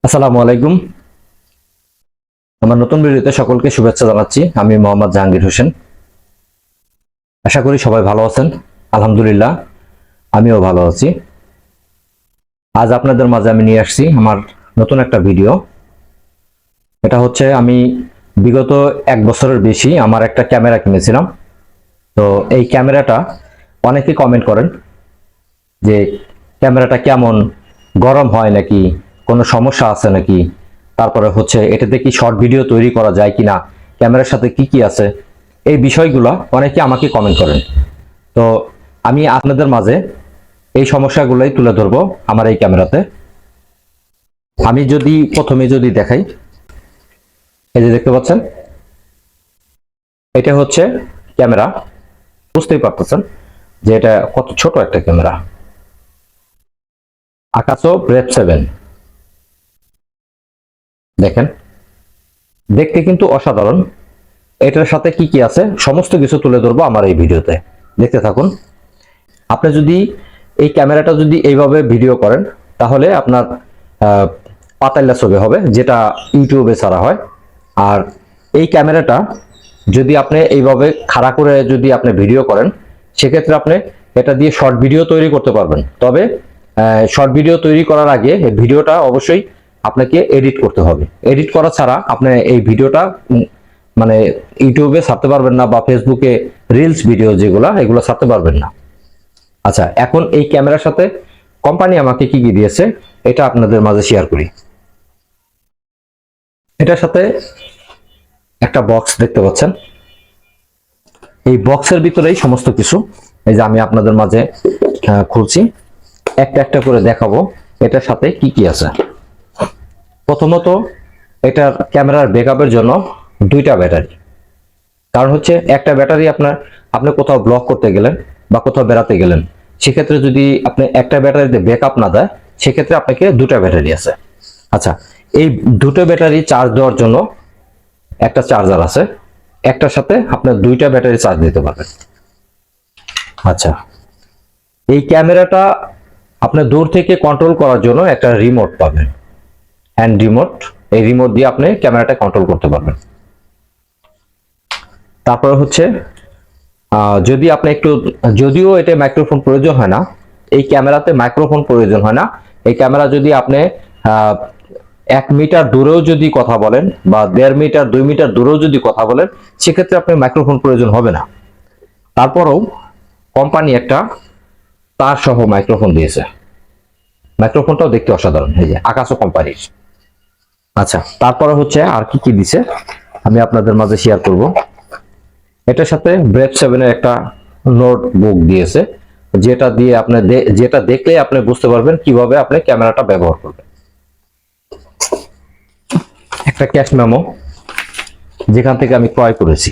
আসসালামু আলাইকুম। আমার নতুন ভিডিওতে সকলকে শুভেচ্ছা জানাচ্ছি। আমি মোহাম্মদ জাহাঙ্গীর হোসেন। আশা করি সবাই ভালো আছেন। আলহামদুলিল্লাহ, আমিও ভালো আছি। আজ আপনাদের মাঝে আমি নিয়ে আসছি আমার নতুন একটা ভিডিও। এটা হচ্ছে আমি বিগত 1 বছরের বেশি আমার একটা ক্যামেরা কিনেছিলাম। তো এই ক্যামেরাটা অনেকেই কমেন্ট করেন যে ক্যামেরাটা কেমন, গরম হয় নাকি, কোনো সমস্যা আছে নাকি, তারপরে হচ্ছে এটাতে কি শর্ট ভিডিও তৈরি করা যায় কিনা, ক্যামেরার সাথে কি কি আছে, এই বিষয়গুলো অনেকে আমাকে কমেন্ট করেন। তো আমি আপনাদের মাঝে এই সমস্যাগুলোই তুলে ধরবো আমার এই ক্যামেরাতে। আমি যদি প্রথমে দেখাই, এই যে দেখতে পাচ্ছেন, এটা হচ্ছে ক্যামেরা। বুঝতেই পারতেছেন যে এটা কত ছোট একটা ক্যামেরা, আকাশো ব্রেভ 7। দেখেন, দেখতে কিন্তু অসাধারণ। এটার সাথে কি কি আছে সমস্ত কিছু তুলে ধরবো আমার এই ভিডিওতে, দেখতে থাকুন। আপনি যদি এই ক্যামেরাটা যদি এইভাবে ভিডিও করেন তাহলে আপনার পাতাল্লা ছবি হবে, যেটা ইউটিউবে ছাড়া হয়। আর এই ক্যামেরাটা যদি আপনি এইভাবে খাড়া করে যদি আপনি ভিডিও করেন, সেক্ষেত্রে আপনি এটা দিয়ে শর্ট ভিডিও তৈরি করতে পারবেন। তবে শর্ট ভিডিও তৈরি করার আগে এই ভিডিওটা অবশ্যই আপনাকে এডিট করতে হবে। এডিট করা ছাড়া আপনি এই ভিডিওটা মানে ইউটিউবে ছাড়তে পারবেন না, বা ফেসবুকে রিলস ভিডিও যেগুলো, এগুলো ছাড়তে পারবেন না। আচ্ছা, এখন এই ক্যামেরার সাথে কোম্পানি আমাকে কি কি দিয়েছে এটা আপনাদের মাঝে শেয়ার করি। এটার সাথে একটা বক্স দেখতে পাচ্ছেন। এই বক্সের ভিতরেই সমস্ত কিছু। এই যে আমি আপনাদের মাঝে খুলছি, একটা একটা করে দেখাবো এটার সাথে কি কি আছে। প্রথমত, এটার ক্যামেরার ব্যাকআপের জন্য 2টা ব্যাটারি। কারণ হচ্ছে একটা ব্যাটারি আপনি কোথাও ব্লক করতে গেলেন বা কোথাও বেড়াতে গেলেন, সেক্ষেত্রে যদি আপনি একটা ব্যাটারিতে ব্যাকআপ না দেয়, সেক্ষেত্রে আপনাকে 2টা ব্যাটারি আছে। আচ্ছা, এই 2টো ব্যাটারি চার্জ দেওয়ার জন্য একটা চার্জার আছে। একটার সাথে আপনার 2টা ব্যাটারি চার্জ দিতে পারবেন। আচ্ছা, এই ক্যামেরাটা আপনি দূর থেকে কন্ট্রোল করার জন্য একটা রিমোট পাবেন, হ্যান্ড রিমোট। এই রিমোট দিয়ে আপনি ক্যামেরাটা কন্ট্রোল করতে পারবেন। তারপরে হচ্ছে যদি আপনি একটু, যদিও এটা মাইক্রোফোন প্রয়োজন হয় না, এই ক্যামেরাতে মাইক্রোফোন প্রয়োজন হয় না। এই ক্যামেরা যদি আপনি 1 মিটার দূরেও যদি কথা বলেন, বা 1.5 মিটার 2 মিটার দূরেও যদি কথা বলেন, সেক্ষেত্রে আপনার মাইক্রোফোন প্রয়োজন হবে না। তারপরেও কোম্পানি একটা তার সহ মাইক্রোফোন দিয়েছে। মাইক্রোফোনটাও দেখতে অসাধারণ, এই যে আকাশো কোম্পানির। আচ্ছা, তারপরে হচ্ছে আর কি কি দিছে আমি আপনাদের মাঝে শেয়ার করব। এটার সাথে ব্রেভ 7 এর একটা নোটবুক দিয়েছে, যেটা দিয়ে আপনি যেটা দেখলে আপনি বুঝতে পারবেন কিভাবে আপনি ক্যামেরাটা ব্যবহার করবেন। একটা ক্যাশ মেমো, যেখান থেকে আমি ক্রয় করেছি।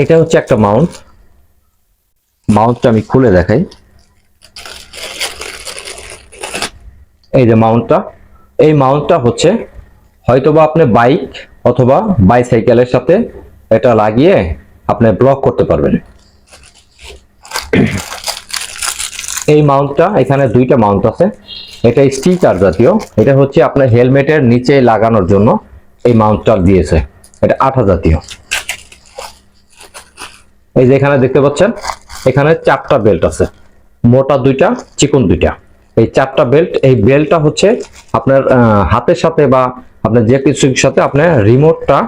এটা হচ্ছে একটা মাউন্টটা আমি খুলে দেখাই। এই যে এই মাউন্টটা হচ্ছে হয়তোবা আপনি বাইক অথবা বাইসাইকেলের সাথে এটা লাগিয়ে আপনি ব্লক করতে পারবেন। এই মাউন্টটা, এখানে 2টা মাউন্ট আছে। এটা স্টিকার জাতীয়। এটা হচ্ছে আপনার হেলমেটের নিচে লাগানোর জন্য এই মাউন্টটা দিয়েছে। এটা আঠা জাতীয়। এই যে এখানে দেখতে পাচ্ছেন, এখানে 4টা বেল্ট আছে, মোটা 2টা, চিকন 2টা। এই 4টা বেল্ট, এই বেল্টটা হচ্ছে আপনার হাতের সাথে বা আপনার যে কিছুর সাথে আপনার রিমোটটা,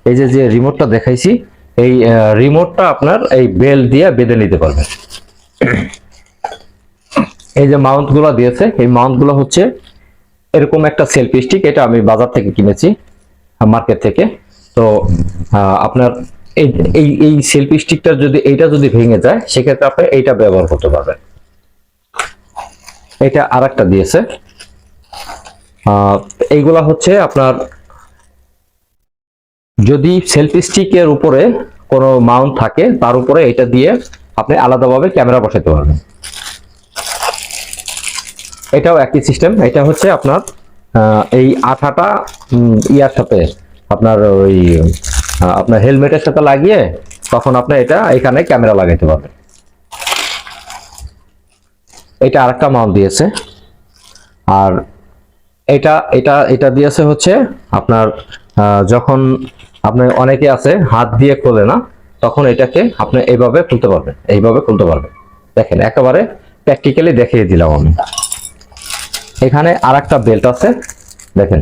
এই যে রিমোটটা দেখাইছি, এই রিমোটটা আপনার এই বেল্ট দিয়ে বেঁধে নিতে পারবেন। এই যে মাউন্ট গুলো দিয়েছে, এই মাউন্ট গুলো হচ্ছে এরকম একটা সেলফি স্টিক। এটা আমি বাজার থেকে কিনেছি, মার্কেট থেকে। তো আপনার এই এই এই সেলফি স্টিকটা যদি যদি ভেঙে যায়, সেক্ষেত্রে আপনি এইটা ব্যবহার করতে পারবেন। এটা আরেকটা দিয়েছে। এইগুলা হচ্ছে আপনার যদি সেলফি স্টিকের উপরে কোনো মাউন্ট থাকে, তার উপরে এটা দিয়ে আপনি আলাদাভাবে ক্যামেরা বসাতে পারবেন। এটাও একই সিস্টেম। এটা হচ্ছে আপনার এই আঠাটা ইয়ার সাথে আপনার ওই আপনার হেলমেটের সাথে লাগিয়ে তখন আপনি এটা এখানে ক্যামেরা লাগাইতে পারবেন। এটা আরেকটা মাউন্ট দিয়েছে। আর এটা এটা এটা দিয়েছে হচ্ছে আপনার যখন আপনার অনেকে আছে হাত দিয়ে খোলে না, তখন এটাকে আপনি এইভাবে খুলতে পারবেন, এইভাবে খুলতে পারবেন। দেখেন একেবারে প্র্যাকটিক্যালি দেখিয়ে দিলাম আমি। এখানে আরেকটা বেল্ট আছে দেখেন।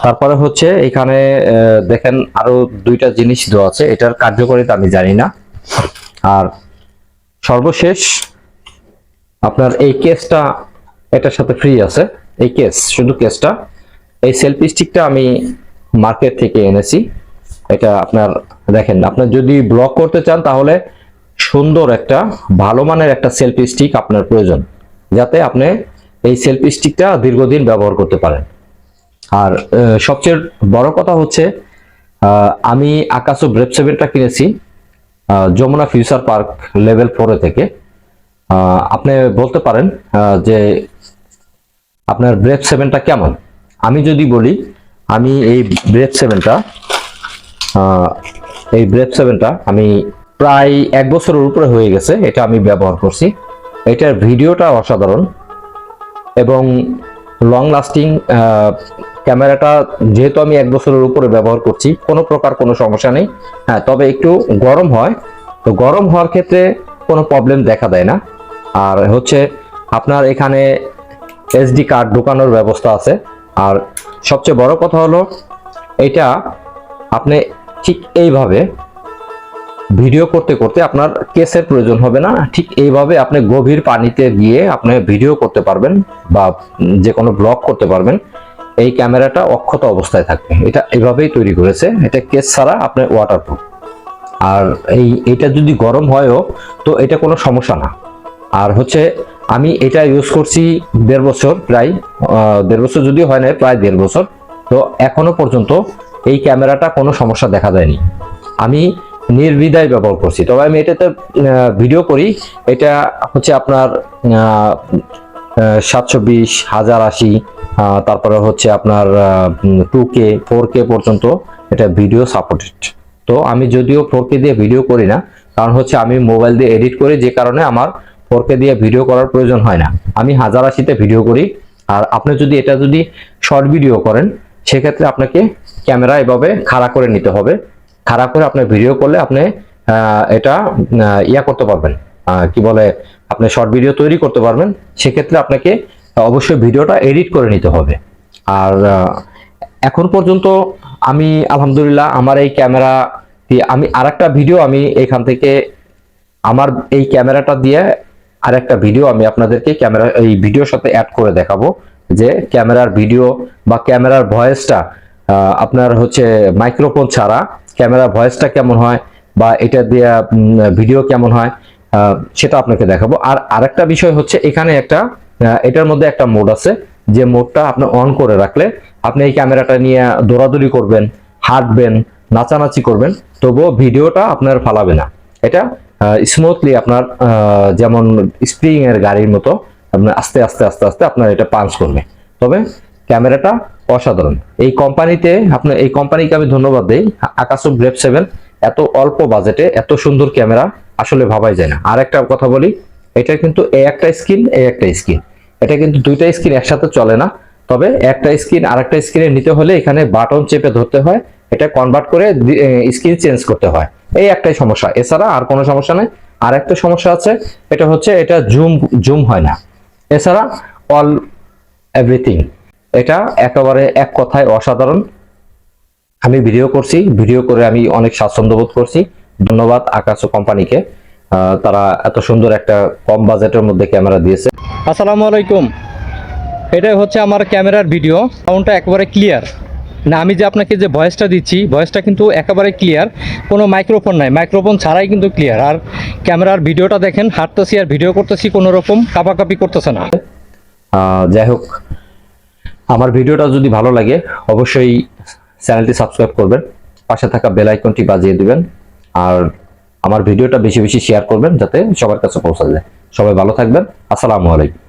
তারপরে হচ্ছে এখানে দেখেন আরো দুইটা জিনিস দেওয়া আছে, এটার কার্যকারিতা আমি জানি না। আর সর্বশেষ আপনার এই কেসটা এটার সাথে ফ্রি আছে, এই কেস, শুধু কেসটা। এই সেলফি স্টিকটা আমি মার্কেট থেকে এনেছি। এটা আপনার দেখেন, আপনার যদি ব্লগ করতে চান তাহলে সুন্দর একটা ভালো মানের একটা সেলফি স্টিক আপনার প্রয়োজন, যাতে আপনি এই সেলফি স্টিকটা দীর্ঘদিন ব্যবহার করতে পারেন। আর সবচেয়ে বড় কথা হচ্ছে আমি আকাশো ব্রেভ 7টা কিনেছি যমুনা ফিউচার পার্ক লেভেল 4 থেকে। আপনি বলতে পারেন যে আপনার ব্রেভ 7টা কেমন। আমি যদি বলি, আমি এই ব্রেভ 7টা আমি প্রায় 1 বছরের উপরে হয়ে গেছে এটা আমি ব্যবহার করছি। এটার ভিডিওটা অসাধারণ এবং লং লাস্টিং। ক্যামেরাটা যেহেতু আমি 1 বছরের উপরে ব্যবহার করছি, কোনো প্রকার কোনো সমস্যা নেই। হ্যাঁ, তবে একটু গরম হয়, তো গরম হওয়ার ক্ষেত্রে কোনো প্রবলেম দেখা দেয় না। আর হচ্ছে আপনার এখানে এসডি কার্ড ঢোকানোর ব্যবস্থা আছে। আর সবচেয়ে বড় কথা হলো এটা আপনি ঠিক এইভাবে ভিডিও করতে করতে আপনার কেসের প্রয়োজন হবে না, ঠিক এইভাবে আপনি গভীর পানিতে গিয়ে আপনি ভিডিও করতে পারবেন বা যে কোনো ব্লগ করতে পারবেন। এই ক্যামেরাটা অক্ষত অবস্থায় থাকবে, এটা এভাবেই তৈরি করেছে, এটা কেস ছাড়া আপনার ওয়াটারপ্রুফ। আর এটা যদি গরম হয়ও তো এটা কোনো সমস্যা না। আর হচ্ছে আমি এটা ইউজ করছি 1.5 বছর, প্রায় 1.5 বছর যদিও হয় না, প্রায় 1.5 বছর। তো এখনো পর্যন্ত এই ক্যামেরাটা কোনো সমস্যা দেখা দেয়নি, আমি নির্দ্বিধায় ব্যবহার করছি। তবে আমি এটাতে ভিডিও করি, এটা হচ্ছে আপনার 720, 1080, তারপরে হচ্ছে আপনার 2K 4K পর্যন্ত এটা ভিডিও সাপোর্টেড। তো আমি যদিও 4K দিয়ে ভিডিও করি না, কারণ হচ্ছে আমি মোবাইল দিয়ে এডিট করি, যে কারণে আমার 4K দিয়ে ভিডিও করার প্রয়োজন হয় না, আমি 1080-তে ভিডিও করি। আর আপনি যদি এটা যদি শর্ট ভিডিও করেন, সেক্ষেত্রে আপনাকে ক্যামেরা এভাবে খাড়া করে নিতে হবে। খাড়া করে আপনি ভিডিও করলে আপনি এটা ইয়া করতে পারবেন, কি বলে, আপনি শর্ট ভিডিও তৈরি করতে পারবেন। সেক্ষেত্রে আপনাকে অবশ্যই ভিডিওটা এডিট করে নিতে হবে। আর এখন পর্যন্ত আমি আলহামদুলিল্লাহ আমার এই ক্যামেরা দিয়ে আমি আরেকটা ভিডিও আমি এখান থেকে আমার এই ক্যামেরাটা দিয়ে আরেকটা ভিডিও আমি আপনাদেরকে ক্যামেরা এই ভিডিওর সাথে অ্যাড করে দেখাবো, যে ক্যামেরার ভিডিও বা ক্যামেরার ভয়েসটা আপনার হচ্ছে মাইক্রোফোন ছাড়া ক্যামেরার ভয়েসটা কেমন হয় বা এটা দিয়ে ভিডিও কেমন হয়, সেটা আপনাকে দেখাবো। আর আরেকটা বিষয় হচ্ছে এখানে একটা এটার মধ্যে একটা মোড আছে, যে মোডটা আপনি অন করে রাখলে আপনি এই ক্যামেরাটা নিয়ে দৌড়াদৌড়ি করবেন, হাঁটবেন, নাচানাচি করবেন, তবুও ভিডিওটা আপনার ফালাবে না। এটা স্মুথলি আপনার যেমন স্প্রিং এর গাড়ির মতো আপনার আস্তে আস্তে আস্তে আস্তে আপনার এটা পাঞ্চ করবে। তবে ক্যামেরাটা অসাধারণ। এই কোম্পানিতে আপনার এই কোম্পানিকে আমি ধন্যবাদ দেই, আকাশো ব্রেভ 7 এত অল্প বাজেটে এত সুন্দর ক্যামেরা আসলে ভাবাই যায় না। আর একটা কথা বলি, এটা কিন্তু এই একটা স্ক্রিন, এই একটা স্ক্রিন, এটা কিন্তু দুইটা স্ক্রিন একসাথে চলে না। তবে একটা স্ক্রিন আরেকটা স্ক্রিনে নিতে হলে এখানে বাটন চেপে ধরতে হয়, এটা কনভার্ট করে স্ক্রিন চেঞ্জ করতে হয়। এই একটাই সমস্যা, এছাড়া আর কোনো সমস্যা নেই। আর একটা সমস্যা আছে, এটা হচ্ছে এটা জুম হয় না। এছাড়া অল এভরিথিং এটা একেবারে এক কথায় অসাধারণ। আমি ভিডিও করছি, ভিডিও করে আমি অনেক স্বাচ্ছন্দ্য বোধ করছি। ধন্যবাদ আকাশো কোম্পানিকে, তারা এত সুন্দর একটা কম বাজেটের মধ্যে ক্যামেরা দিয়েছে। আসসালামু আলাইকুম। এটাই হচ্ছে আমার ক্যামেরার ভিডিও, সাউন্ডটা একেবারে ক্লিয়ার না। আমি যে আপনাকে যে ভয়েসটা দিচ্ছি, ভয়েসটা কিন্তু একেবারে ক্লিয়ার, কোনো মাইক্রোফোন নাই, মাইক্রোফোন ছাড়াই কিন্তু ক্লিয়ার। আর ক্যামেরার ভিডিওটা দেখেন, হাঁটতেছি আর ভিডিও করতেছি, কোনো রকম কাপাকাপি করতেছে না। যাই হোক, আমার ভিডিওটা যদি ভালো লাগে অবশ্যই চ্যানেলটি সাবস্ক্রাইব করবেন, পাশে থাকা বেল আইকনটি বাজিয়ে দিবেন, আর আমার ভিডিওটা বেশি বেশি শেয়ার করবেন যাতে সবার কাছে পৌঁছা যায়। সবাই ভালো থাকবেন। আসসালামু আলাইকুম।